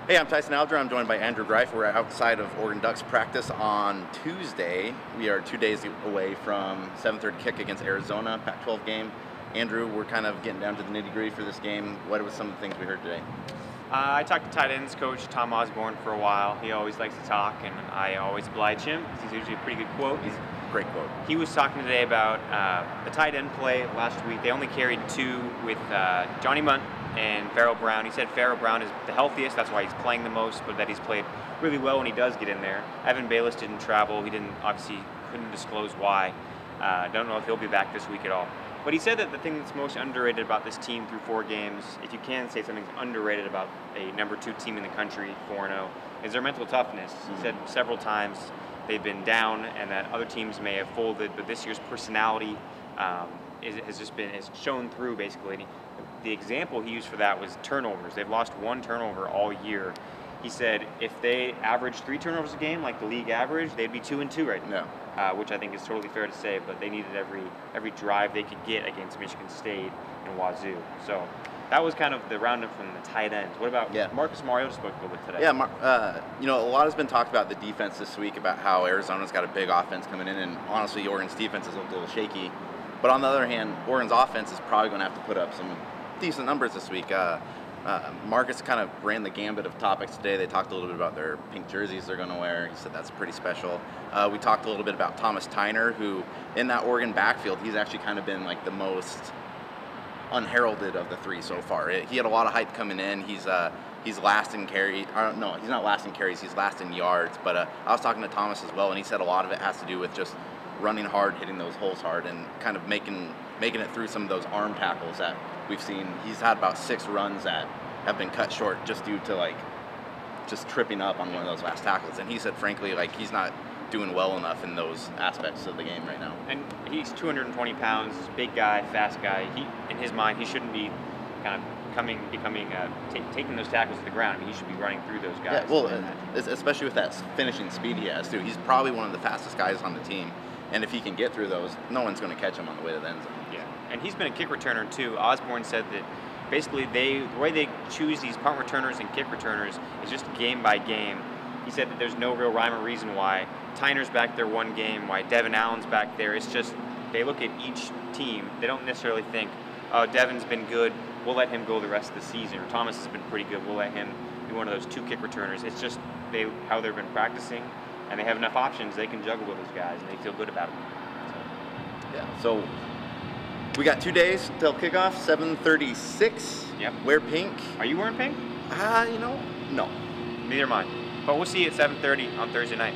Hey, I'm Tyson Alger. I'm joined by Andrew Greif. We're outside of Oregon Ducks practice on Tuesday. We are 2 days away from 7:30 kick against Arizona, Pac-12 game. Andrew, we're kind of getting down to the nitty-gritty for this game. What were some of the things we heard today? I talked to tight ends coach Tom Osborne for a while. He always likes to talk, and I always oblige him. He's usually a pretty good quote. Great quote. He was talking today about the tight end play last week. They only carried two with Johnny Munt and Farrell Brown. He said Farrell Brown is the healthiest, that's why he's playing the most, but that he's played really well when he does get in there. Evan Bayless didn't travel. He couldn't disclose why. Don't know if he'll be back this week at all. But he said that the thing that's most underrated about this team through 4 games, if you can say something's underrated about a number 2 team in the country, 4-0, is their mental toughness. He said several times they've been down and that other teams may have folded, but this year's personality has shown through basically. And the example he used for that was turnovers. They've lost 1 turnover all year. He said if they averaged 3 turnovers a game, like the league average, they'd be 2-2 right now. Which I think is totally fair to say. But they needed every drive they could get against Michigan State and Wazoo. So that was kind of the roundup from the tight ends. What about Marcus Mariota spoke a little bit today? Yeah, a lot has been talked about the defense this week, about how Arizona's got a big offense coming in, and honestly, Oregon's defense is a little shaky. But on the other hand, Oregon's offense is probably going to have to put up some decent numbers this week. Marcus kind of ran the gambit of topics today. They talked a little bit about their pink jerseys they're going to wear. He said that's pretty special. We talked a little bit about Thomas Tyner, who in that Oregon backfield, he's actually kind of been like the most unheralded of the 3 so far. He had a lot of hype coming in. He's last in carries. No, he's not last in carries. He's last in yards. But I was talking to Thomas as well, and he said a lot of it has to do with just running hard, hitting those holes hard, and kind of making it through some of those arm tackles that we've seen. He's had about 6 runs that have been cut short just due to just tripping up on one of those last tackles. And he said, frankly, he's not doing well enough in those aspects of the game right now. And he's 220 pounds, big guy, fast guy. In his mind, he shouldn't be kind of taking those tackles to the ground. I mean, he should be running through those guys. Yeah, well, especially with that finishing speed he has too. He's probably one of the fastest guys on the team. And if he can get through those, no one's going to catch him on the way to the end zone. Yeah, and he's been a kick returner too. Osborne said that basically the way they choose these punt returners and kick returners is just game by game. He said that there's no real rhyme or reason why Tyner's back there one game, why Devin Allen's back there. It's just they look at each team. They don't necessarily think, oh, Devin's been good, we'll let him go the rest of the season, or Thomas has been pretty good, we'll let him be one of those 2 kick returners. It's just how they've been practicing, and they have enough options. They can juggle with those guys, and they feel good about it. So we got 2 days till kickoff, 7:36. Yep. Wear pink. Are you wearing pink? No. Neither am I. But we'll see you at 7:30 on Thursday night.